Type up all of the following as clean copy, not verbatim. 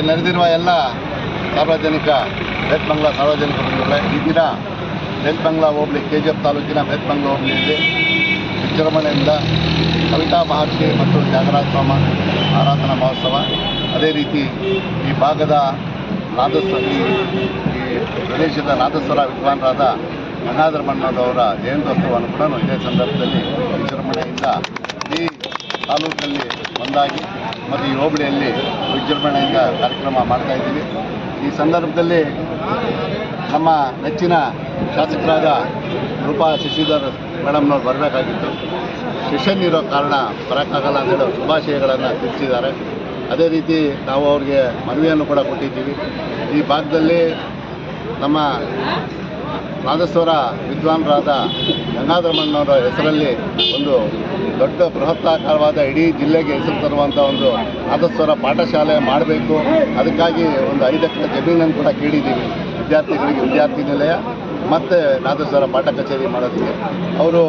ನೆರೆದಿರುವ ಎಲ್ಲ ಸಾರ್ವಜನಿಕ ಬೇತ್ಮಂಗ್ಲ ಸಾರ್ವಜನಿಕ ಬಂಧುಗಳೇ, ಈ ದಿನ ಬೇತ್ಮಂಗ್ಲ ಹೋಬಳಿ KGF ತಾಲೂಕಿನ ಬೇತ್ಮಂಗ್ಲ ಹೋಬಳಿಯಲ್ಲಿ ವಿಜೃಂಭಣೆಯಿಂದ ಸವಿತಾ ಮಹರ್ಷಿ ಮತ್ತು ತ್ಯಾಗರಾಜ ಸ್ವಾಮಿ ಆರಾಧನಾ ಮಹೋತ್ಸವ, ಅದೇ ರೀತಿ ಈ ಭಾಗದ ಈ ಪ್ರದೇಶದ ನಾದಸ್ವರ ವಿದ್ವಾನರಾದ ಗಂಗಾಧರ ಮಣ್ಣವರ ಜಯಂತ್ಯೋತ್ಸವವನ್ನು ಕೂಡ ಇದೇ ಸಂದರ್ಭದಲ್ಲಿ ವಿಜೃಂಭಣೆಯಿಂದ ಈ ತಾಲೂಕಲ್ಲಿ ಒಂದಾಗಿ ಮತ್ತು ಈ ಹೋಬಳಿಯಲ್ಲಿ ವಿಜೃಂಭಣೆಯಿಂದ ಕಾರ್ಯಕ್ರಮ ಮಾಡ್ತಾಯಿದ್ದೀವಿ. ಈ ಸಂದರ್ಭದಲ್ಲಿ ನಮ್ಮ ನೆಚ್ಚಿನ ಶಾಸಕರಾದ ರೂಪಾ ಶಶಿಧರ್ ಮೇಡಮ್ನವ್ರು ಬರಬೇಕಾಗಿತ್ತು. ಸೆಷನ್ ಇರೋ ಕಾರಣ ಬರೋಕ್ಕಾಗಲ್ಲ ಅಂತೇಳಿ ಶುಭಾಶಯಗಳನ್ನು ತಿಳಿಸಿದ್ದಾರೆ. ಅದೇ ರೀತಿ ನಾವು ಅವ್ರಿಗೆ ಮನವಿಯನ್ನು ಕೂಡ ಕೊಟ್ಟಿದ್ದೀವಿ. ಈ ಭಾಗದಲ್ಲಿ ನಮ್ಮ ನಾದಸ್ವರ ವಿದ್ವಾನರಾದ ಗಂಗಾಧರ ಮಣ್ಣವರ ಹೆಸರಲ್ಲಿ ಒಂದು ದೊಡ್ಡ ಬೃಹತ್ತಾಕಾರವಾದ ಇಡೀ ಜಿಲ್ಲೆಗೆ ಹೆಸರು ತರುವಂಥ ಒಂದು ನಾದಸ್ವರ ಪಾಠಶಾಲೆ ಮಾಡಬೇಕು. ಅದಕ್ಕಾಗಿ ಒಂದು 5 ಎಕರೆ ಜಮೀನನ್ನು ಕೂಡ ಕೇಳಿದ್ದೀವಿ ವಿದ್ಯಾರ್ಥಿಗಳಿಗೆ, ವಿದ್ಯಾರ್ಥಿ ನಿಲಯ ಮತ್ತು ನಾದಸ್ವರ ಪಾಠ ಕಚೇರಿ ಮಾಡೋದಕ್ಕೆ. ಅವರು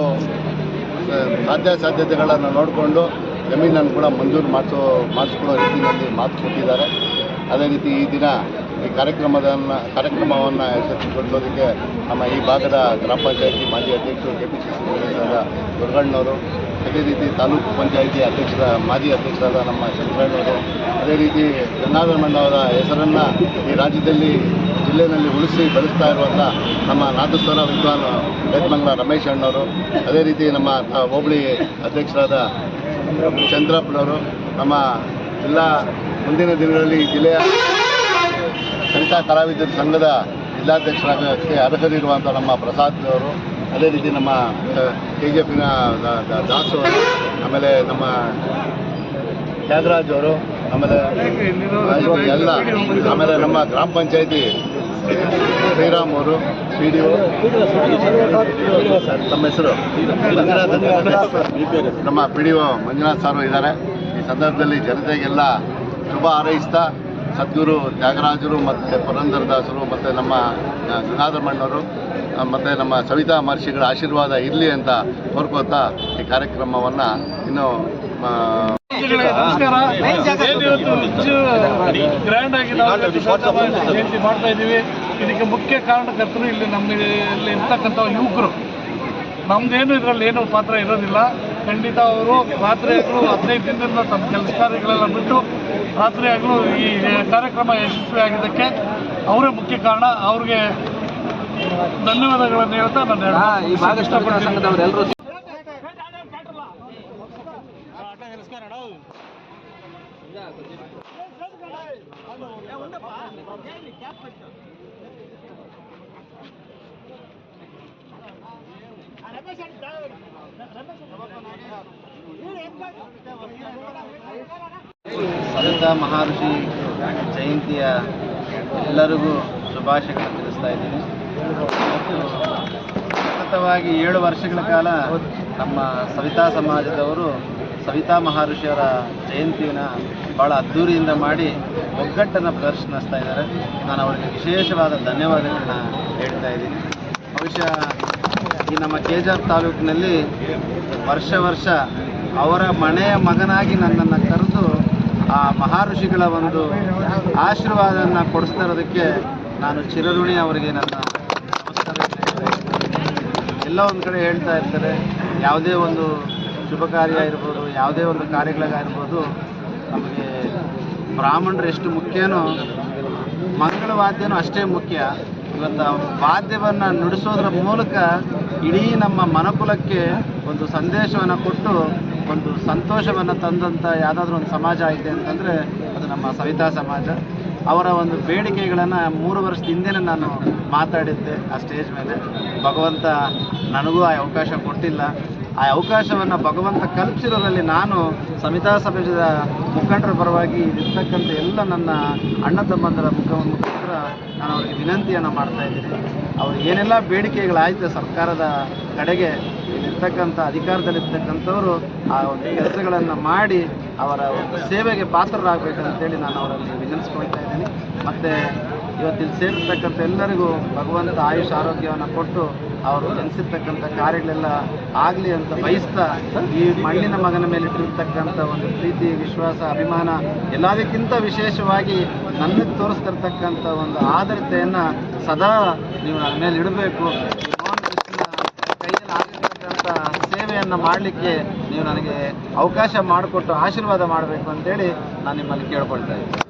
ಸಾಧ್ಯತೆಗಳನ್ನು ನೋಡಿಕೊಂಡು ಜಮೀನನ್ನು ಕೂಡ ಮಂಜೂರು ಮಾಡಿಸ್ಕೊಳ್ಳೋ ರೀತಿಯಲ್ಲಿ ಮಾತು ಕೊಟ್ಟಿದ್ದಾರೆ. ಅದೇ ರೀತಿ ಈ ದಿನ ಈ ಕಾರ್ಯಕ್ರಮವನ್ನು ಯಶಸ್ವಿಗೊಳಿಸೋದಕ್ಕೆ ನಮ್ಮ ಈ ಭಾಗದ ಗ್ರಾಮ ಪಂಚಾಯತಿ ಮಾಜಿ ಅಧ್ಯಕ್ಷರು KPCC ಸದಸ್ಯರಾದ ದುರ್ಗಣ್ಣವರು, ಅದೇ ರೀತಿ ತಾಲೂಕು ಪಂಚಾಯಿತಿ ಮಾಜಿ ಅಧ್ಯಕ್ಷರಾದ ನಮ್ಮ ಶಂಕರಣ್ಣವರು, ಅದೇ ರೀತಿ ಗಂಗಾಧರ ಮಣ್ಣವರ ಹೆಸರನ್ನು ಈ ರಾಜ್ಯದಲ್ಲಿ ಜಿಲ್ಲೆಯಲ್ಲಿ ಉಳಿಸಿ ಬೆಳೆಸ್ತಾ ಇರುವಂಥ ನಮ್ಮ ನಾದಸ್ವರ ವಿದ್ವಾನ್ ಬೇತ್ಮಂಗ್ಲ ರಮೇಶ್ ಅಣ್ಣವರು, ಅದೇ ರೀತಿ ನಮ್ಮ ಹೋಬಳಿ ಅಧ್ಯಕ್ಷರಾದ ಚಂದ್ರಪ್ಪನವರು, ನಮ್ಮ ಮುಂದಿನ ದಿನಗಳಲ್ಲಿ ಜಿಲ್ಲೆಯ ಸವಿತಾ ಕಲಾವಿದರ ಸಂಘದ ಜಿಲ್ಲಾಧ್ಯಕ್ಷರಾಗಕ್ಕೆ ಅರ್ಹರಿರುವಂಥ ನಮ್ಮ ಪ್ರಸಾದ್ ಅವರು, ಅದೇ ರೀತಿ ನಮ್ಮ KGFನ ದಾಸು ಅವರು, ಆಮೇಲೆ ನಮ್ಮ ತ್ಯಾಗರಾಜ್ ಅವರು, ಆಮೇಲೆ ಎಲ್ಲ, ಆಮೇಲೆ ನಮ್ಮ ಗ್ರಾಮ ಪಂಚಾಯತಿ ಶ್ರೀರಾಮ್ ಅವರು, PDO ನಮ್ಮ ಹೆಸರು ನಮ್ಮ PDO ಮಂಜುನಾಥ್ ಸಾರು ಇದ್ದಾರೆ. ಈ ಸಂದರ್ಭದಲ್ಲಿ ಜನತೆಗೆಲ್ಲ ಶುಭ ಹಾರೈಸ್ತಾ ಸದ್ಗುರು ತ್ಯಾಗರಾಜರು ಮತ್ತು ಪುರಂದರದಾಸರು ಮತ್ತು ನಮ್ಮ ಗಂಗಾಧರ ಮಣ್ಣವರು ಮತ್ತು ನಮ್ಮ ಸವಿತಾ ಮಹರ್ಷಿಗಳ ಆಶೀರ್ವಾದ ಇರಲಿ ಅಂತ ಕೋರ್ಕೋತಾ ಈ ಕಾರ್ಯಕ್ರಮವನ್ನು ಇನ್ನು ನಮಸ್ಕಾರ. ಗ್ರ್ಯಾಂಡ್ ಆಗಿ ನಾವು ಜಯಂತಿ ಮಾಡ್ತಾ ಇದ್ದೀವಿ. ಇದಕ್ಕೆ ಮುಖ್ಯ ಕಾರಣಕರ್ತರು ಇಲ್ಲಿ ನಮ್ಮಲ್ಲಿ ಇರ್ತಕ್ಕಂಥ ಯುವಕರು. ನಮ್ಮದೇನು ಇದರಲ್ಲಿ ಏನು ಪಾತ್ರ ಇರೋದಿಲ್ಲ. ಖಂಡಿತ ಅವರು ರಾತ್ರಿ ಹಗಲು 15 ದಿನದಿಂದ ತಮ್ಮ ಕೆಲಸ ಕಾರ್ಯಗಳೆಲ್ಲ ಬಿಟ್ಟು ರಾತ್ರಿ ಹಗಲು ಈ ಕಾರ್ಯಕ್ರಮ ಯಶಸ್ವಿಯಾಗಿದ್ದಕ್ಕೆ ಅವರೇ ಮುಖ್ಯ ಕಾರಣ. ಅವ್ರಿಗೆ ಧನ್ಯವಾದಗಳನ್ನು ಹೇಳ್ತಾ ನಾನು ಈ ಭಾಗ ಇಷ್ಟಪಡ್ತೀನಿ. ಸವಿತಾ ಮಹರ್ಷಿ ಜಯಂತಿಯ ಎಲ್ಲರಿಗೂ ಶುಭಾಶಯಗಳನ್ನು ತಿಳಿಸ್ತಾ ಇದ್ದೀನಿ. ಸತತವಾಗಿ 7 ವರ್ಷಗಳ ಕಾಲ ನಮ್ಮ ಸವಿತಾ ಸಮಾಜದವರು ಸವಿತಾ ಮಹರ್ಷಿಯವರ ಜಯಂತಿಯನ್ನು ಭಾಳ ಅದ್ಧೂರಿಯಿಂದ ಮಾಡಿ ಒಗ್ಗಟ್ಟನ್ನು ಪ್ರದರ್ಶನಿಸ್ತಾ ಇದ್ದಾರೆ. ನಾನು ಅವರಿಗೆ ವಿಶೇಷವಾದ ಧನ್ಯವಾದಗಳನ್ನ ಹೇಳ್ತಾ ಇದ್ದೀನಿ. ಬಹುಶಃ ಈ ನಮ್ಮ KGF ತಾಲೂಕಿನಲ್ಲಿ ವರ್ಷ ಅವರ ಮನೆಯ ಮಗನಾಗಿ ನನ್ನನ್ನು ಕರೆದು ಆ ಮಹರ್ಷಿಗಳ ಒಂದು ಆಶೀರ್ವಾದವನ್ನು ಕೊಡಿಸ್ತಾ ಇರೋದಕ್ಕೆ ನಾನು ಚಿರಋಣಿ. ಅವರಿಗೆ ನನ್ನ ನಮಸ್ಕಾರ. ಎಲ್ಲ ಒಂದು ಕಡೆ ಹೇಳ್ತಾ ಇರ್ತಾರೆ, ಯಾವುದೇ ಒಂದು ಶುಭ ಕಾರ್ಯ ಇರ್ಬೋದು, ಯಾವುದೇ ಒಂದು ಕಾರ್ಯಗಳಿಗಾಗಿರ್ಬೋದು, ನಮಗೆ ಬ್ರಾಹ್ಮಣರು ಎಷ್ಟು ಮುಖ್ಯನೋ ಮಂಗಳವಾದ್ಯನೂ ಅಷ್ಟೇ ಮುಖ್ಯ. ಇವತ್ತು ವಾದ್ಯವನ್ನು ನುಡಿಸೋದ್ರ ಮೂಲಕ ಇಡೀ ನಮ್ಮ ಮನುಕುಲಕ್ಕೆ ಒಂದು ಸಂದೇಶವನ್ನು ಕೊಟ್ಟು ಒಂದು ಸಂತೋಷವನ್ನು ತಂದಂಥ ಯಾವುದಾದ್ರೂ ಒಂದು ಸಮಾಜ ಐತೆ ಅಂತಂದರೆ ಅದು ನಮ್ಮ ಸವಿತಾ ಸಮಾಜ. ಅವರ ಒಂದು ಬೇಡಿಕೆಗಳನ್ನು 3 ವರ್ಷದ ಹಿಂದೆನೇ ನಾನು ಮಾತಾಡಿದ್ದೆ ಆ ಸ್ಟೇಜ್ ಮೇಲೆ. ಭಗವಂತ ನನಗೂ ಆ ಅವಕಾಶ ಕೊಟ್ಟಿಲ್ಲ. ಆ ಅವಕಾಶವನ್ನು ಭಗವಂತ ಕಲ್ಪಿಸಿರೋರಲ್ಲಿ ನಾನು ಸವಿತಾ ಸಮಾಜದ ಮುಖಂಡರ ಪರವಾಗಿ ಇರ್ತಕ್ಕಂಥ ಎಲ್ಲ ನನ್ನ ಅಣ್ಣ ತಮ್ಮಂದರ ಮುಖಾಂತರ ನಾನು ಅವರಿಗೆ ವಿನಂತಿಯನ್ನು ಮಾಡ್ತಾ ಇದ್ದೀನಿ. ಅವರು ಏನೆಲ್ಲ ಬೇಡಿಕೆಗಳಾಯಿತು ಸರ್ಕಾರದ ಕಡೆಗೆ, ಇಲ್ಲಿರ್ತಕ್ಕಂಥ ಅಧಿಕಾರದಲ್ಲಿರ್ತಕ್ಕಂಥವರು ಆ ಒಂದು ಕೆಲಸಗಳನ್ನು ಮಾಡಿ ಅವರ ಒಂದು ಸೇವೆಗೆ ಪಾತ್ರರಾಗಬೇಕಂತೇಳಿ ನಾನು ಅವರಲ್ಲಿ ವಿನಂತಿಸ್ಕೊಳ್ತಾ ಇದ್ದೀನಿ. ಮತ್ತು ಇವತ್ತಿಲ್ಲಿ ಸೇರಿರ್ತಕ್ಕಂಥ ಎಲ್ಲರಿಗೂ ಭಗವಂತ ಆಯುಷ್ ಆರೋಗ್ಯವನ್ನು ಕೊಟ್ಟು ಅವರು ನೆನೆಸಿರ್ತಕ್ಕಂಥ ಕಾರ್ಯಗಳೆಲ್ಲ ಆಗಲಿ ಅಂತ ಬಯಸ್ತಾ ಈ ಮಣ್ಣಿನ ಮಗನ ಮೇಲೆ ಇಟ್ಟಿರ್ತಕ್ಕಂಥ ಒಂದು ಪ್ರೀತಿ, ವಿಶ್ವಾಸ, ಅಭಿಮಾನ, ಎಲ್ಲದಕ್ಕಿಂತ ವಿಶೇಷವಾಗಿ ನನಗೆ ತೋರಿಸ್ತಿರ್ತಕ್ಕಂಥ ಒಂದು ಆದರತೆಯನ್ನು ಸದಾ ನೀವು ನನ್ನ ಮೇಲೆ ಇಡಬೇಕು. ಮೋಹನ್ ಕೃಷ್ಣನ ಕೈಯಲ್ಲಿ ಆಗಿರ್ತಕ್ಕಂಥ ಸೇವೆಯನ್ನು ಮಾಡಲಿಕ್ಕೆ ನೀವು ನನಗೆ ಅವಕಾಶ ಮಾಡಿಕೊಟ್ಟು ಆಶೀರ್ವಾದ ಮಾಡಬೇಕು ಅಂತೇಳಿ ನಾನು ನಿಮ್ಮಲ್ಲಿ ಕೇಳ್ಕೊಳ್ತಾ ಇದ್ದೀನಿ.